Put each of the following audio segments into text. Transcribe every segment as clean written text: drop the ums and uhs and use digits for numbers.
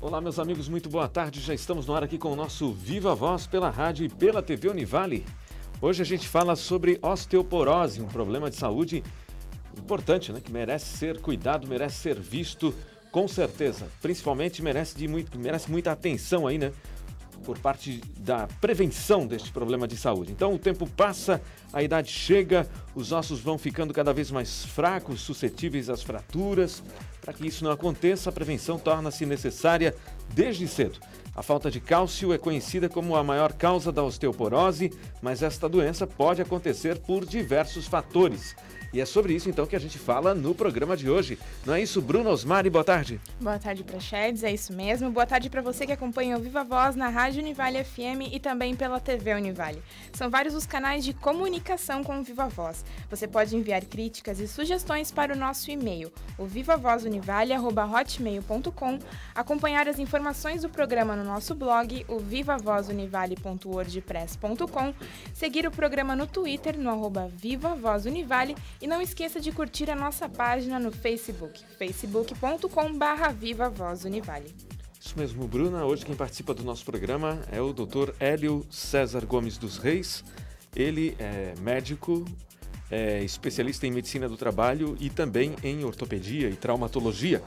Olá, meus amigos, muito boa tarde. Já estamos no ar aqui com o nosso Viva Voz pela rádio e pela TV Univale. Hoje a gente fala sobre osteoporose, um problema de saúde importante, né? Que merece ser cuidado, merece ser visto, com certeza. Principalmente merece muita atenção aí, né? Por parte da prevenção deste problema de saúde. Então o tempo passa, a idade chega, os ossos vão ficando cada vez mais fracos, suscetíveis às fraturas. Para que isso não aconteça, a prevenção torna-se necessária desde cedo. A falta de cálcio é conhecida como a maior causa da osteoporose, mas esta doença pode acontecer por diversos fatores. E é sobre isso, então, que a gente fala no programa de hoje. Não é isso, Bruna Osmari? Boa tarde. Boa tarde, Praxedes, é isso mesmo. Boa tarde para você que acompanha o Viva Voz na Rádio Univale FM e também pela TV Univale. São vários os canais de comunicação com o Viva Voz. Você pode enviar críticas e sugestões para o nosso e-mail, o vivavozunivale@hotmail.com, acompanhar as informações do programa no nosso blog, o vivavozunivale.wordpress.com, seguir o programa no Twitter, no @vivavozunivale, e não esqueça de curtir a nossa página no Facebook, facebook.com/vivavozunivale. Isso mesmo, Bruna. Hoje quem participa do nosso programa é o Dr. Hélio César Gomes dos Reis. Ele é médico, é especialista em medicina do trabalho e também em ortopedia e traumatologia.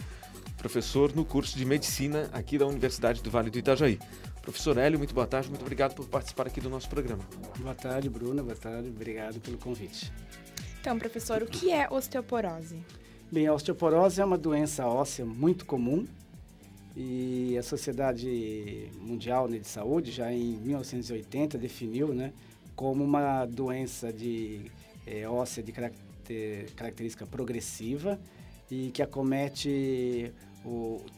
Professor no curso de medicina aqui da Universidade do Vale do Itajaí. Professor Hélio, muito boa tarde, muito obrigado por participar aqui do nosso programa. Boa tarde, Bruna, boa tarde, obrigado pelo convite. Então, professor, o que é osteoporose? Bem, a osteoporose é uma doença óssea muito comum e a Sociedade Mundial de Saúde, já em 1980, definiu, né, como uma doença óssea de característica progressiva e que acomete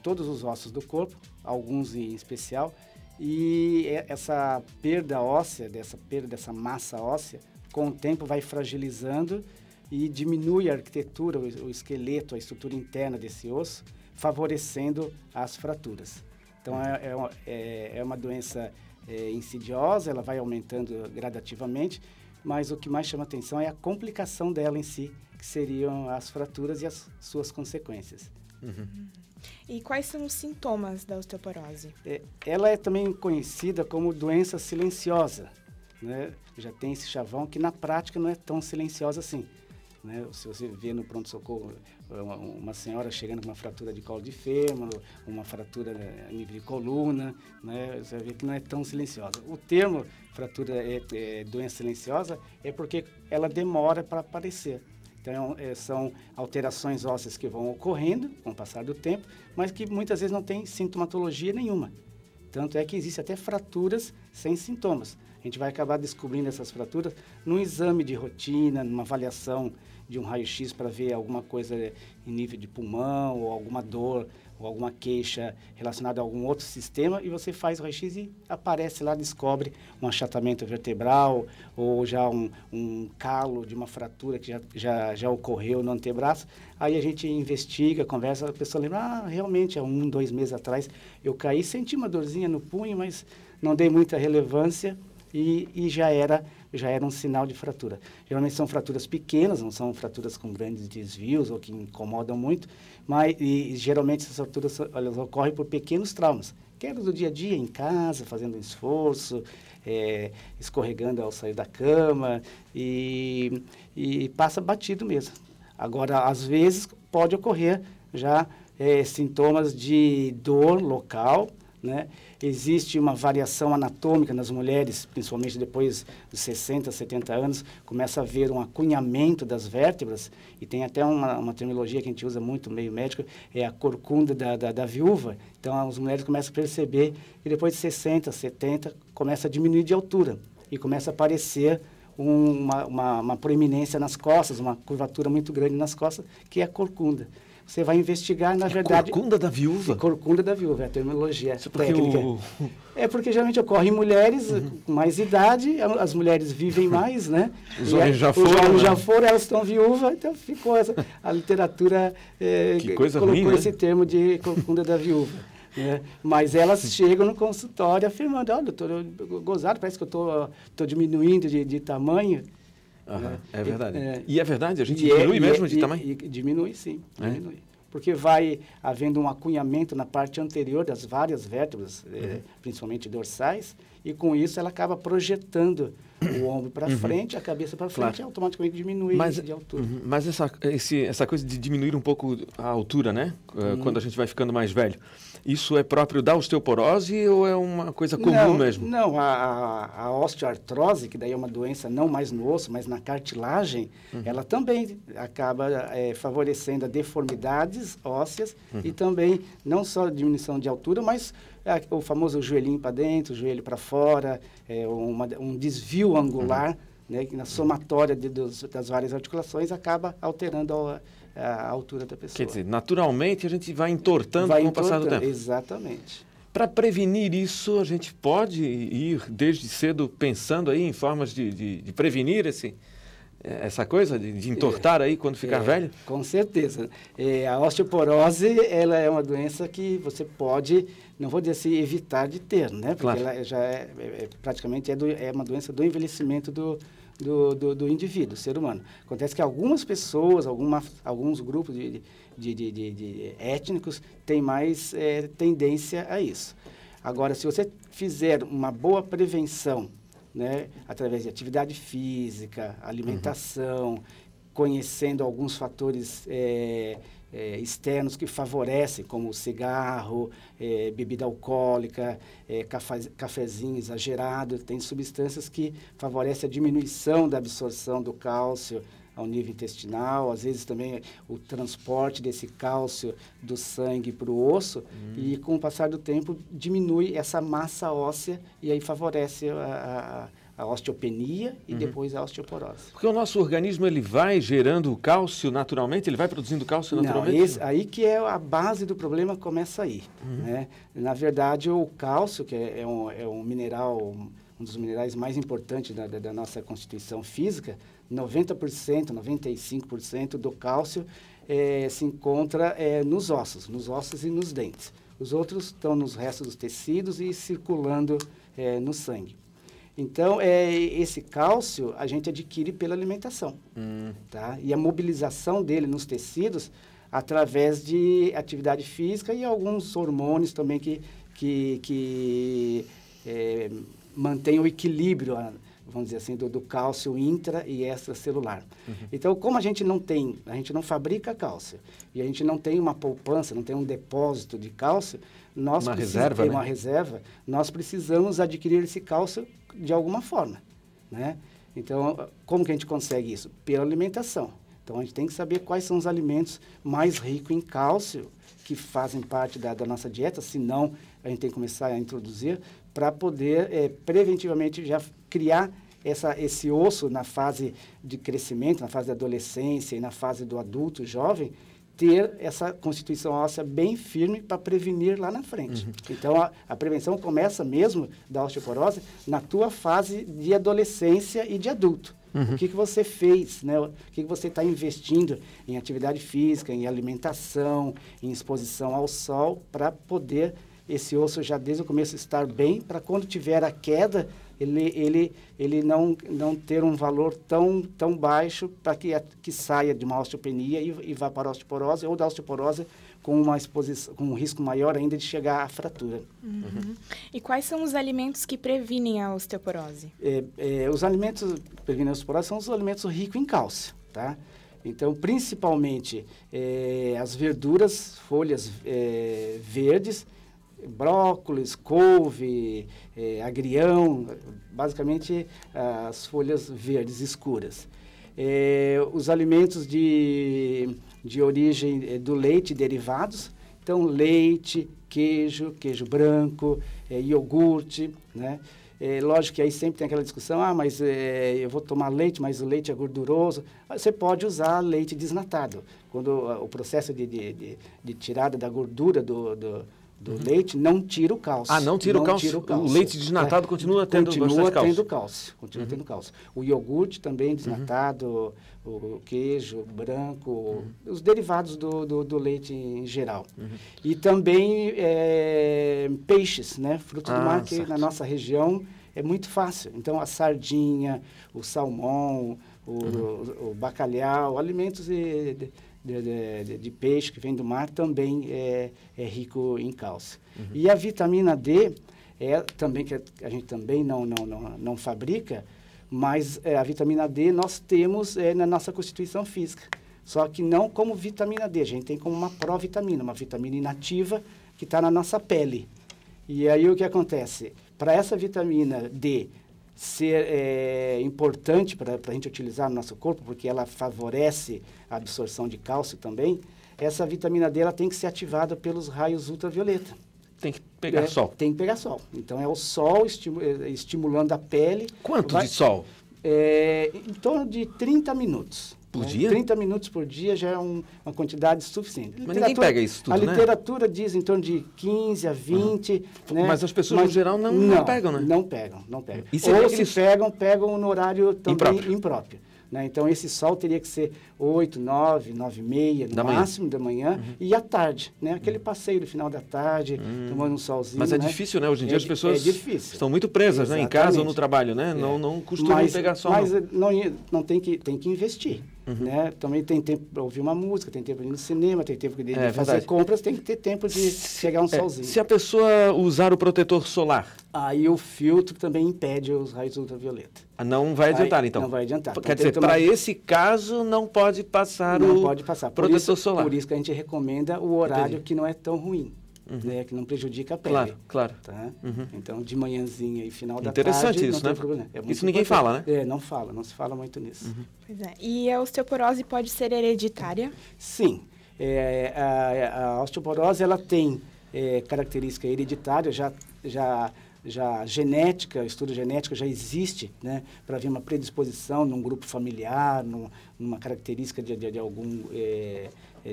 todos os ossos do corpo, alguns em especial, e essa perda óssea, dessa massa óssea, com o tempo vai fragilizando e diminui a arquitetura, o esqueleto, a estrutura interna desse osso, favorecendo as fraturas. Então é uma doença insidiosa, ela vai aumentando gradativamente, mas o que mais chama atenção é a complicação dela em si, que seriam as fraturas e as suas consequências. Uhum. E quais são os sintomas da osteoporose? Ela é também conhecida como doença silenciosa, né? Já tem esse chavão que na prática não é tão silenciosa assim, né? Se você vê no pronto-socorro uma senhora chegando com uma fratura de colo de fêmur, uma fratura a nível de coluna, né? Você vê que não é tão silenciosa. O termo fratura doença silenciosa é porque ela demora para aparecer. Então, são alterações ósseas que vão ocorrendo com o passar do tempo, mas que muitas vezes não tem sintomatologia nenhuma. Tanto é que existe até fraturas sem sintomas. A gente vai acabar descobrindo essas fraturas num exame de rotina, numa avaliação de um raio-x para ver alguma coisa em nível de pulmão, ou alguma dor, ou alguma queixa relacionada a algum outro sistema, e você faz o raio-x e aparece lá, descobre um achatamento vertebral, ou já um calo de uma fratura que já ocorreu no antebraço. Aí a gente investiga, conversa, a pessoa lembra, realmente, há 2 meses atrás eu caí, senti uma dorzinha no punho, mas não dei muita relevância, e já era um sinal de fratura. Geralmente são fraturas pequenas, não são fraturas com grandes desvios ou que incomodam muito, mas geralmente essas fraturas elas ocorrem por pequenos traumas. Quebras do dia a dia, em casa, fazendo um esforço, escorregando ao sair da cama e passa batido mesmo. Agora, às vezes, pode ocorrer já sintomas de dor local, né? Existe uma variação anatômica nas mulheres, principalmente depois dos 60, 70 anos, começa a haver um acunhamento das vértebras, e tem até uma terminologia que a gente usa muito no meio médico, é a corcunda da viúva. Então, as mulheres começam a perceber que depois de 60, 70, começa a diminuir de altura, e começa a aparecer uma proeminência nas costas, uma curvatura muito grande nas costas, que é a corcunda. Você vai investigar, na verdade... Corcunda da viúva? Corcunda da viúva, é a terminologia técnica. É porque geralmente ocorre em mulheres com mais idade, as mulheres vivem mais, né? Os homens já foram, elas estão viúvas, então ficou a literatura colocou ruim, esse termo de corcunda da viúva. Né? Mas elas chegam no consultório afirmando, olha, doutor, eu gozado, parece que eu estou diminuindo de tamanho. É verdade. E é verdade? A gente diminui mesmo de tamanho? Diminui, sim. Diminui. porque vai havendo um acunhamento na parte anterior das várias vértebras, principalmente dorsais, e com isso ela acaba projetando o ombro para frente, a cabeça para frente, e automaticamente diminui de altura. Mas essa coisa de diminuir um pouco a altura, né? Quando a gente vai ficando mais velho, isso é próprio da osteoporose ou é uma coisa comum mesmo? Não, a osteoartrose, que daí é uma doença não mais no osso, mas na cartilagem, ela também acaba favorecendo a deformidades ósseas e também não só a diminuição de altura, mas o famoso joelhinho para dentro, joelho para fora, um desvio angular, né, que na somatória das várias articulações acaba alterando a altura da pessoa. Quer dizer, naturalmente a gente vai entortando com o passar do tempo. Exatamente. Para prevenir isso, a gente pode ir desde cedo pensando aí em formas de prevenir essa coisa, de entortar aí quando ficar velho? Com certeza. A osteoporose, ela é uma doença que você pode, não vou dizer assim, evitar de ter, né? Porque ela já praticamente é uma doença do envelhecimento do indivíduo, do ser humano. Acontece que algumas pessoas, alguns grupos de étnicos têm mais tendência a isso. Agora, se você fizer uma boa prevenção, né, através de atividade física, alimentação, conhecendo alguns fatores externos que favorecem, como o cigarro, bebida alcoólica, cafezinho exagerado, tem substâncias que favorecem a diminuição da absorção do cálcio ao nível intestinal, às vezes também o transporte desse cálcio do sangue para o osso, e com o passar do tempo diminui essa massa óssea e aí favorece a osteopenia e depois a osteoporose. Porque o nosso organismo ele vai gerando cálcio naturalmente, ele vai produzindo cálcio naturalmente? Não, aí que é a base do problema, começa aí. Né? Na verdade, o cálcio, que é um mineral, um dos minerais mais importantes da nossa constituição física, 90%, 95% do cálcio se encontra nos ossos e nos dentes. Os outros estão nos restos dos tecidos e circulando no sangue. Então, esse cálcio a gente adquire pela alimentação. Tá? E a mobilização dele nos tecidos através de atividade física e alguns hormônios também que mantêm o equilíbrio, vamos dizer assim, do cálcio intra e extracelular. Então, como a gente não fabrica cálcio e a gente não tem uma poupança, não tem um depósito de cálcio, nós nós precisamos adquirir esse cálcio de alguma forma, né? Então, como que a gente consegue isso? Pela alimentação. Então, a gente tem que saber quais são os alimentos mais ricos em cálcio que fazem parte da nossa dieta, senão a gente tem que começar a introduzir para poder preventivamente já criar esse osso na fase de crescimento, na fase da adolescência e na fase do adulto jovem, ter essa constituição óssea bem firme para prevenir lá na frente. Então, a prevenção começa mesmo da osteoporose na tua fase de adolescência e de adulto. O que você fez, né? O que você está investindo em atividade física, em alimentação, em exposição ao sol, para poder esse osso já desde o começo estar bem, para quando tiver a queda, ele não ter um valor tão baixo para que saia de uma osteopenia e vá para a osteoporose, ou da osteoporose com com um risco maior ainda de chegar à fratura. E quais são os alimentos que previnem a osteoporose? Os alimentos que previnem a osteoporose são os alimentos ricos em cálcio, tá? Então, principalmente as verduras, folhas verdes, brócolis, couve, agrião, basicamente as folhas verdes escuras. Os alimentos de origem do leite e derivados, então leite, queijo branco, iogurte, né? Lógico que aí sempre tem aquela discussão, mas eu vou tomar leite, mas o leite é gorduroso. Você pode usar leite desnatado. Quando o processo de tirada da gordura do leite não tira o cálcio. Não tira o cálcio? O leite desnatado continua tendo cálcio. Continua tendo cálcio. O iogurte também desnatado, o queijo branco, os derivados do leite em geral. E também peixes, né? Frutos do mar, que na nossa região é muito fácil. Então, a sardinha, o salmão, o bacalhau, alimentos de peixe que vem do mar também é rico em cálcio. E a vitamina D, também, que a gente também não fabrica, mas a vitamina D nós temos na nossa constituição física. Só que não como vitamina D, a gente tem como uma provitamina, uma vitamina inativa que está na nossa pele. E aí o que acontece? Para essa vitamina D ser importante para a gente utilizar no nosso corpo, porque ela favorece a absorção de cálcio também, essa vitamina D ela tem que ser ativada pelos raios ultravioleta. Tem que pegar sol. Tem que pegar sol. Então, é o sol estimulando a pele. Quanto de sol? Em torno de 30 minutos. Por dia? 30 minutos por dia já é uma quantidade suficiente. Mas ninguém pega isso tudo, né? A literatura diz em torno de 15 a 20. Né? Mas as pessoas, no geral, não pegam, né? Não pegam. E ou se pegam no horário também impróprio. Né? Então, esse sol teria que ser 8, 9, 9 e meia, no máximo da manhã, e à tarde, né? Aquele passeio no final da tarde, tomando um solzinho. Mas é difícil, né? Hoje em dia as pessoas estão muito presas, né? Em casa ou no trabalho, né? Não costumam pegar sol. Mas não tem que investir. Né? Também tem tempo para ouvir uma música, tem tempo de ir no cinema, tem tempo de fazer compras, tem que ter tempo de pegar um solzinho. Se a pessoa usar o protetor solar... Aí o filtro também impede os raios ultravioleta. Não vai adiantar, então? Não vai adiantar. Quer dizer, para esse caso, não pode passar protetor solar. Por isso que a gente recomenda o horário que não é tão ruim. Né, que não prejudica a pele. Claro. Tá? Então, de manhãzinha e final da tarde... Interessante isso, né? Isso ninguém fala, né? Não se fala muito nisso. Pois é. E a osteoporose pode ser hereditária? Sim. A osteoporose, ela tem característica hereditária, já genética, estudo genético já existe, né, para ver uma predisposição num grupo familiar, numa característica de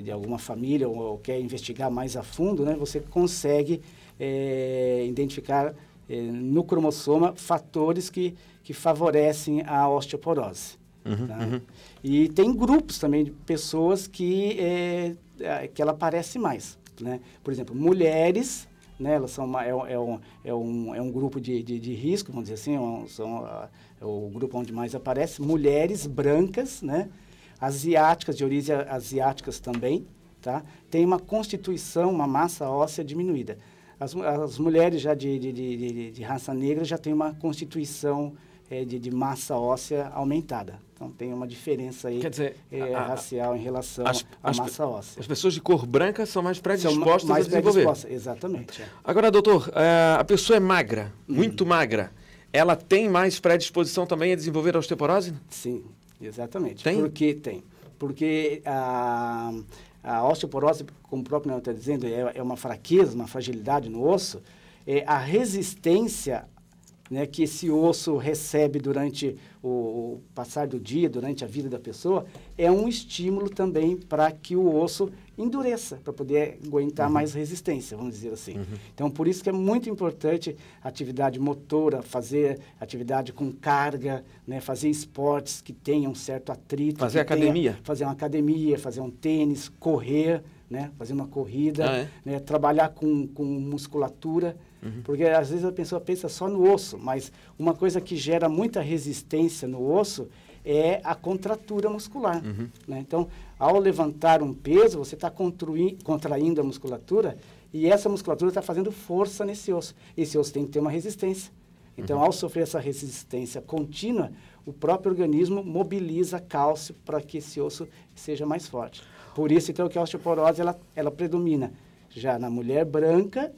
alguma família, ou quer investigar mais a fundo, né, você consegue identificar no cromossoma fatores que favorecem a osteoporose. Tá? E tem grupos também de pessoas que ela aparece mais. Né? Por exemplo, mulheres... Né, elas são um grupo de risco, vamos dizer assim, é o grupo onde mais aparece. Mulheres brancas, né, asiáticas, de origem asiáticas também, tá? Tem uma constituição, uma massa óssea diminuída. As mulheres já de raça negra já têm uma constituição de massa óssea aumentada. Então, tem uma diferença aí. Quer dizer, racial em relação à massa óssea. As pessoas de cor branca são mais predispostas a desenvolver. Exatamente. Agora, doutor, a pessoa é magra, muito magra. Ela tem mais predisposição também a desenvolver a osteoporose? Sim, exatamente. Tem? Porque a osteoporose, como o próprio nome está dizendo, é uma fraqueza, uma fragilidade no osso. A resistência, né, que esse osso recebe durante o passar do dia, durante a vida da pessoa, é um estímulo também para que o osso endureça, para poder aguentar mais resistência, vamos dizer assim. Então, por isso que é muito importante a atividade motora, fazer atividade com carga, né, fazer esportes que tenham certo atrito. Fazer academia. Fazer uma academia, fazer um tênis, correr, né, fazer uma corrida, né, trabalhar com musculatura. Porque às vezes a pessoa pensa só no osso, mas uma coisa que gera muita resistência no osso é a contratura muscular. Né? Então, ao levantar um peso, você está contraindo a musculatura e essa musculatura está fazendo força nesse osso. Esse osso tem que ter uma resistência. Então, ao sofrer essa resistência contínua, o próprio organismo mobiliza cálcio para que esse osso seja mais forte. Por isso, então, que a osteoporose ela predomina já na mulher branca,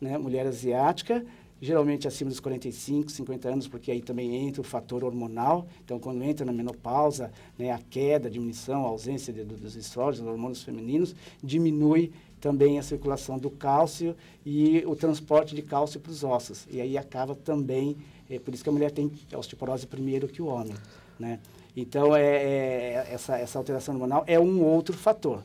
né, mulher asiática, geralmente acima dos 45, 50 anos, porque aí também entra o fator hormonal. Então, quando entra na menopausa, né, a queda, a diminuição, a ausência dos estrógenos, hormônios femininos, diminui também a circulação do cálcio e o transporte de cálcio para os ossos. E aí acaba também, por isso que a mulher tem a osteoporose primeiro que o homem. Né? Então, essa alteração hormonal é um outro fator.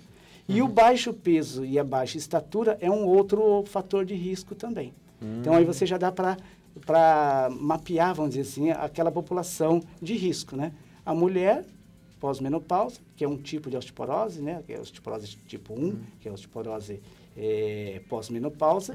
E o baixo peso e a baixa estatura é um outro fator de risco também. Então, aí você já dá para mapear, vamos dizer assim, aquela população de risco, né? A mulher pós-menopausa, que é um tipo de osteoporose, né? Que é a osteoporose tipo 1, que é a osteoporose pós-menopausa.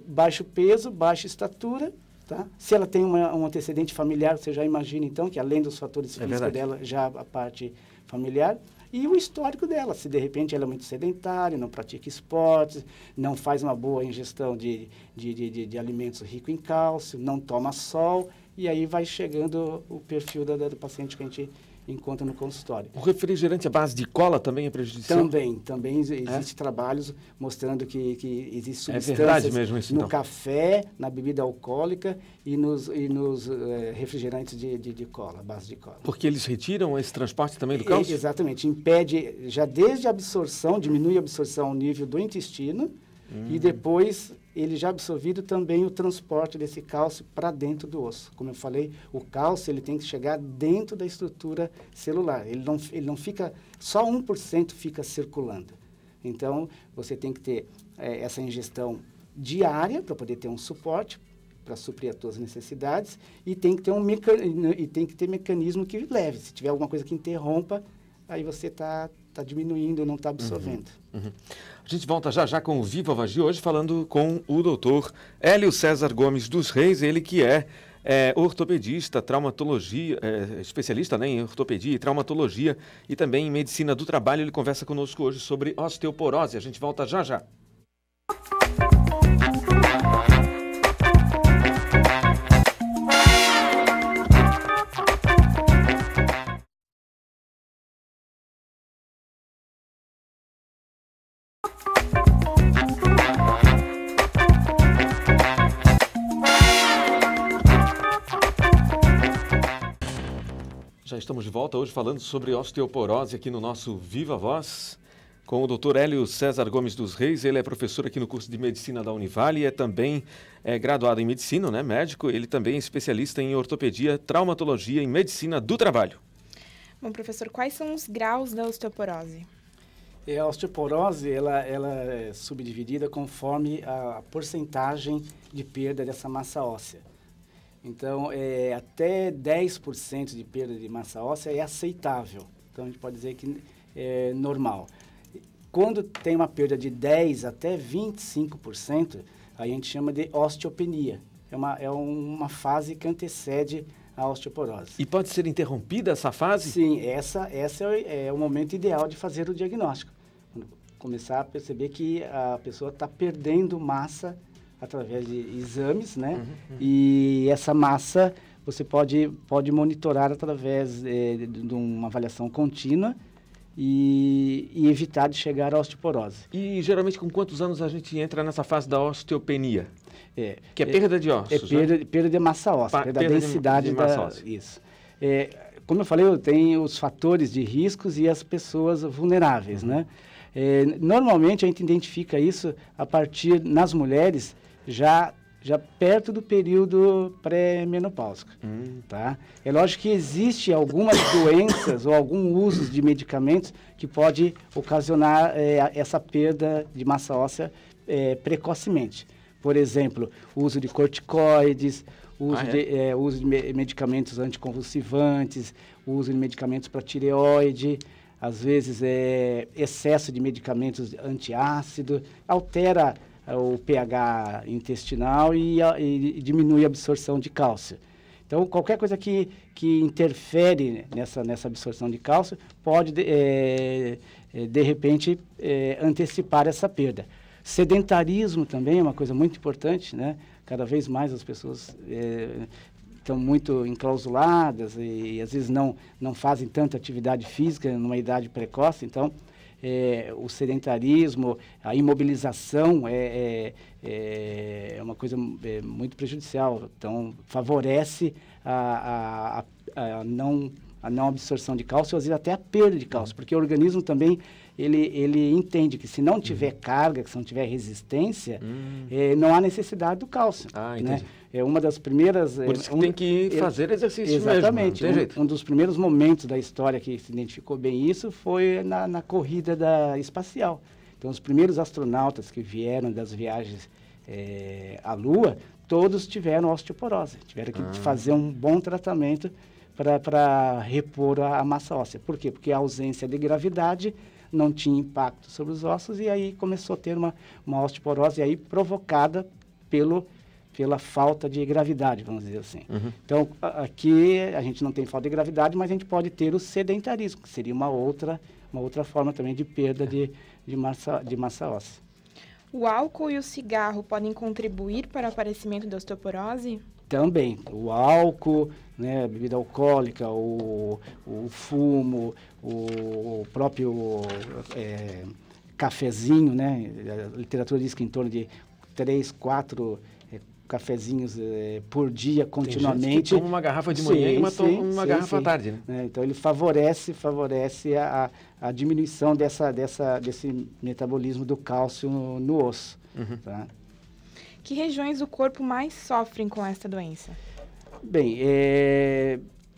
Baixo peso, baixa estatura, tá? Se ela tem um antecedente familiar, você já imagina, então, que além dos fatores físicos dela, já a parte familiar. e o histórico dela. Se de repente ela é muito sedentária, não pratica esportes, não faz uma boa ingestão de alimentos ricos em cálcio, não toma sol, e aí vai chegando o perfil do paciente que a gente encontra no consultório. O refrigerante à base de cola também é prejudicial? Também existem trabalhos mostrando que existem substâncias verdade mesmo isso, no então? café, na bebida alcoólica e nos refrigerantes de cola, base de cola. Porque eles retiram esse transporte também do cálcio? Exatamente, impede já desde a absorção, diminui a absorção ao nível do intestino e depois ele já absorvido também o transporte desse cálcio para dentro do osso. Como eu falei, o cálcio ele tem que chegar dentro da estrutura celular. Ele não fica, só 1% fica circulando. Então, você tem que ter essa ingestão diária para poder ter um suporte para suprir as suas necessidades e tem que ter mecanismo que leve. Se tiver alguma coisa que interrompa, aí você está diminuindo, não está absorvendo. A gente volta já com o Viva Voz de hoje, falando com o doutor Hélio César Gomes dos Reis, ele que é ortopedista, traumatologia, especialista, né, em ortopedia e traumatologia e também em medicina do trabalho. Ele conversa conosco hoje sobre osteoporose. A gente volta já. Já estamos de volta hoje falando sobre osteoporose aqui no nosso Viva Voz com o Dr. Hélio César Gomes dos Reis. Ele é professor aqui no curso de Medicina da Univale e é também graduado em Medicina, né, médico. Ele também é especialista em ortopedia, traumatologia e medicina do trabalho. Bom, professor, quais são os graus da osteoporose? A osteoporose ela é subdividida conforme a porcentagem de perda dessa massa óssea. Então, até 10% de perda de massa óssea é aceitável. Então, a gente pode dizer que é normal. Quando tem uma perda de 10% até 25%, aí a gente chama de osteopenia. É uma fase que antecede a osteoporose. E pode ser interrompida essa fase? Sim, essa é o momento ideal de fazer o diagnóstico. Começar a perceber que a pessoa está perdendo massa através de exames, né? E essa massa você pode monitorar através de uma avaliação contínua e evitar de chegar à osteoporose. E geralmente com quantos anos a gente entra nessa fase da osteopenia? Que é perda de ossos. Perda de massa óssea, perda da densidade de massa óssea. Isso. Como eu falei, tem os fatores de riscos e as pessoas vulneráveis, né? Normalmente a gente identifica isso a partir, nas mulheres, já perto do período pré-menopáusico, tá? É lógico que existe algumas doenças ou algum uso de medicamentos que pode ocasionar essa perda de massa óssea precocemente. Por exemplo, o uso de corticoides, uso de medicamentos anticonvulsivantes, o uso de medicamentos para tireoide, às vezes excesso de medicamentos antiácido, altera o pH intestinal e diminui a absorção de cálcio. Então, qualquer coisa que interfere nessa absorção de cálcio pode, de repente, antecipar essa perda. Sedentarismo também é uma coisa muito importante, né? Cada vez mais as pessoas estão muito enclausuladas e às vezes não fazem tanta atividade física numa idade precoce, então o sedentarismo, a imobilização é uma coisa muito prejudicial. Então, favorece a não absorção de cálcio, às vezes até a perda de cálcio, porque o organismo também ele entende que se não tiver carga, que se não tiver resistência, não há necessidade do cálcio. Né? É uma das primeiras... Por isso que tem que fazer exercício exatamente, mesmo, não tem jeito. Um dos primeiros momentos da história que se identificou bem isso foi na corrida espacial. Então, os primeiros astronautas que vieram das viagens à Lua, todos tiveram osteoporose, tiveram que fazer um bom tratamento para repor a massa óssea. Por quê? Porque a ausência de gravidade não tinha impacto sobre os ossos e aí começou a ter uma osteoporose aí provocada pela falta de gravidade, vamos dizer assim. Então, aqui a gente não tem falta de gravidade, mas a gente pode ter o sedentarismo, que seria uma outra uma outra forma também de perda de massa óssea. O álcool e o cigarro podem contribuir para o aparecimento da osteoporose? Também, o álcool, né, a bebida alcoólica, o fumo, o próprio cafezinho, né? A literatura diz que em torno de 3, 4 cafezinhos por dia, continuamente. Tem gente que toma uma garrafa de manhã e uma garrafa à tarde, né? Então, ele favorece a diminuição desse metabolismo do cálcio no osso. Uhum. Tá? Que regiões do corpo mais sofrem com esta doença? Bem,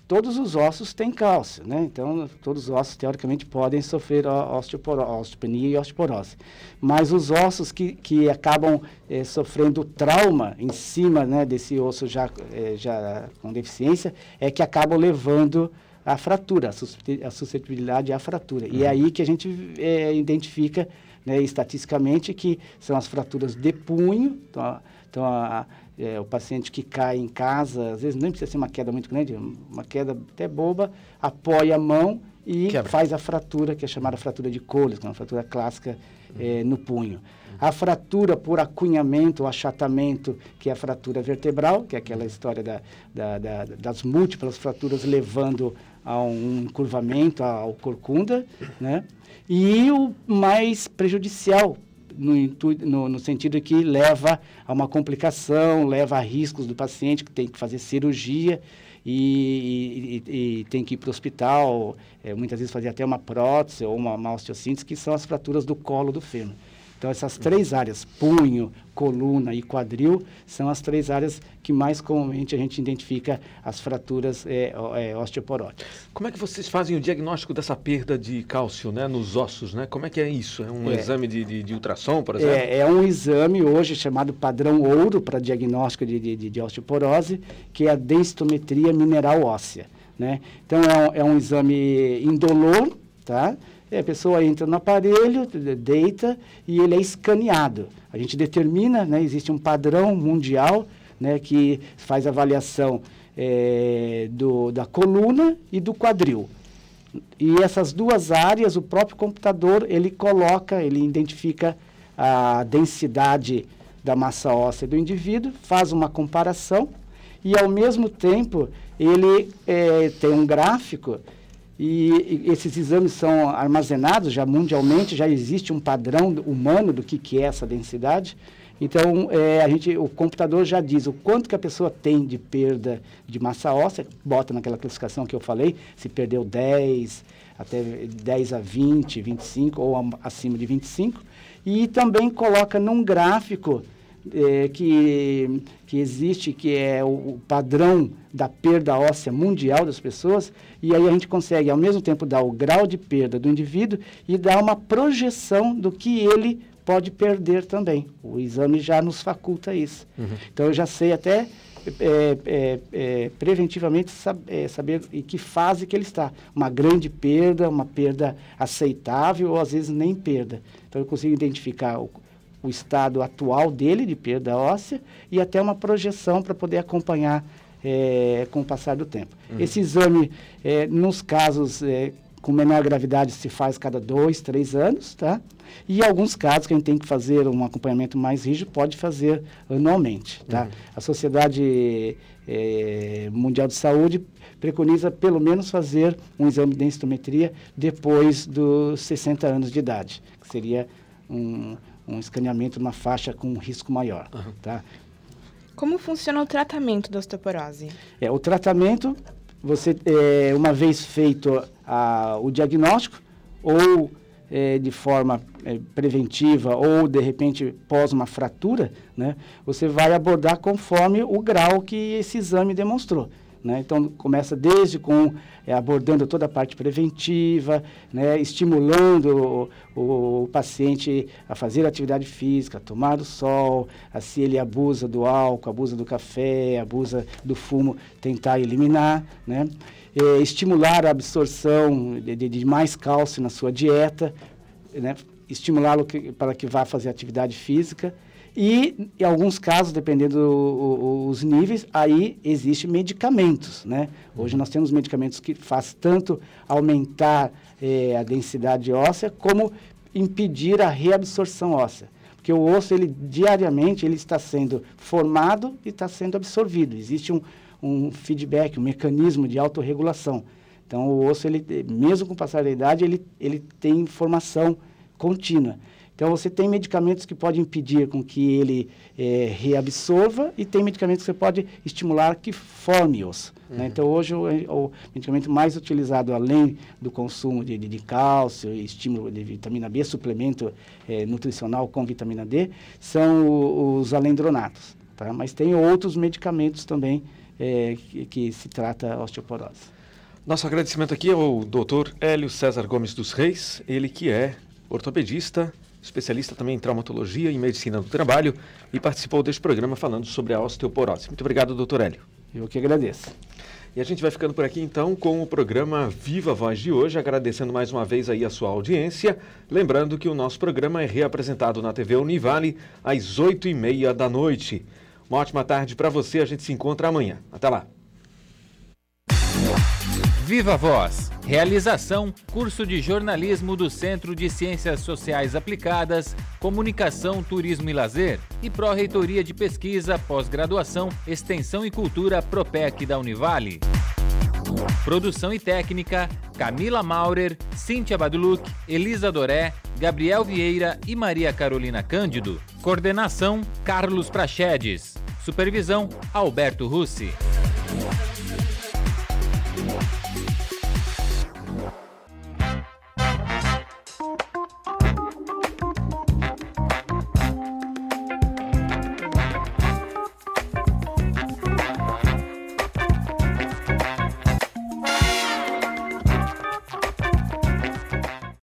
todos os ossos têm cálcio, né? Então, todos os ossos, teoricamente, podem sofrer osteopenia e osteoporose. Mas os ossos que acabam sofrendo trauma em cima, né, desse osso já com deficiência, é que acabam levando a fratura, a suscetibilidade à fratura. E é aí que a gente identifica, né, estatisticamente, que são as fraturas de punho. Então, o paciente que cai em casa, às vezes nem precisa ser uma queda muito grande, uma queda até boba, apoia a mão e faz a fratura, que é chamada fratura de Colles, que é uma fratura clássica no punho. A fratura por acunhamento ou achatamento, que é a fratura vertebral, que é aquela história das múltiplas fraturas levando a um encurvamento, ao corcunda, né? E o mais prejudicial, no sentido que leva a uma complicação, leva a riscos do paciente que tem que fazer cirurgia e tem que ir para o hospital, muitas vezes fazer até uma prótese ou uma osteossíntese, que são as fraturas do colo do fêmur. Então, essas 3 áreas, punho, coluna e quadril, são as 3 áreas que mais comumente a gente identifica as fraturas osteoporóticas. Como é que vocês fazem o diagnóstico dessa perda de cálcio, né, nos ossos, né? Como é que é isso? É um exame de ultrassom, por exemplo? É um exame hoje chamado padrão ouro para diagnóstico de osteoporose, que é a densitometria mineral óssea, né? Então, é um exame indolor, tá? A pessoa entra no aparelho, deita e ele é escaneado. A gente determina, né, existe um padrão mundial, né, que faz avaliação da coluna e do quadril. E essas 2 áreas, o próprio computador, ele identifica a densidade da massa óssea do indivíduo, faz uma comparação e, ao mesmo tempo, ele tem um gráfico. E esses exames são armazenados já mundialmente, já existe um padrão humano do que é essa densidade. Então, o computador já diz o quanto que a pessoa tem de perda de massa óssea, bota naquela classificação que eu falei, se perdeu 10, até 10 a 20, 25 ou acima de 25. E também coloca num gráfico que existe, que é o padrão da perda óssea mundial das pessoas, e aí a gente consegue, ao mesmo tempo, dar o grau de perda do indivíduo e dar uma projeção do que ele pode perder também. O exame já nos faculta isso. Uhum. Então, eu já sei até preventivamente saber em que fase que ele está. Uma grande perda, uma perda aceitável, ou às vezes nem perda. Então, eu consigo identificar o estado atual dele de perda óssea e até uma projeção para poder acompanhar com o passar do tempo. Uhum. Esse exame, nos casos com menor gravidade, se faz cada 2, 3 anos, tá? E alguns casos que a gente tem que fazer um acompanhamento mais rígido, pode fazer anualmente, tá? Uhum. A Sociedade Mundial de Saúde preconiza pelo menos fazer um exame de densitometria depois dos 60 anos de idade, que seria um escaneamento numa faixa com um risco maior, uhum, tá? Como funciona o tratamento da osteoporose? O tratamento, você, uma vez feito o diagnóstico, ou de forma preventiva, ou de repente pós uma fratura, né, você vai abordar conforme o grau que esse exame demonstrou. Né? Então, começa desde abordando toda a parte preventiva, né? Estimulando o paciente a fazer atividade física, a tomar o sol, se ele abusa do álcool, abusa do café, abusa do fumo, tentar eliminar, né? Estimular a absorção de mais cálcio na sua dieta, né? Estimulá-lo para que vá fazer atividade física. E em alguns casos, dependendo dos níveis, aí existem medicamentos, né? Hoje nós temos medicamentos que fazem tanto aumentar a densidade óssea, como impedir a reabsorção óssea. Porque o osso, ele diariamente, ele está sendo formado e está sendo absorvido. Existe um feedback, um mecanismo de autorregulação. Então, o osso, ele, mesmo com o passar da idade, ele tem formação contínua. Então, você tem medicamentos que podem impedir com que ele reabsorva e tem medicamentos que você pode estimular que forme osso. Né? Então, hoje, o medicamento mais utilizado, além do consumo de cálcio, estímulo de vitamina B, suplemento nutricional com vitamina D, são os alendronatos. Tá? Mas tem outros medicamentos também que se trata a osteoporose. Nosso agradecimento aqui ao Dr. Hélio César Gomes dos Reis, ele que é ortopedista, especialista também em traumatologia e medicina do trabalho e participou deste programa falando sobre a osteoporose. Muito obrigado, doutor Hélio. Eu que agradeço. E a gente vai ficando por aqui então com o programa Viva Voz de hoje, agradecendo mais uma vez aí a sua audiência. Lembrando que o nosso programa é reapresentado na TV Univale às 8h30 da noite. Uma ótima tarde para você, a gente se encontra amanhã. Até lá. Viva Voz. Realização, curso de jornalismo do Centro de Ciências Sociais Aplicadas, Comunicação, Turismo e Lazer e Pró-Reitoria de Pesquisa, Pós-Graduação, Extensão e Cultura Propec da Univale. Produção e técnica, Camila Maurer, Cíntia Baduluc, Elisa Doré, Gabriel Vieira e Maria Carolina Cândido. Coordenação, Carlos Prachedes. Supervisão, Alberto Russi.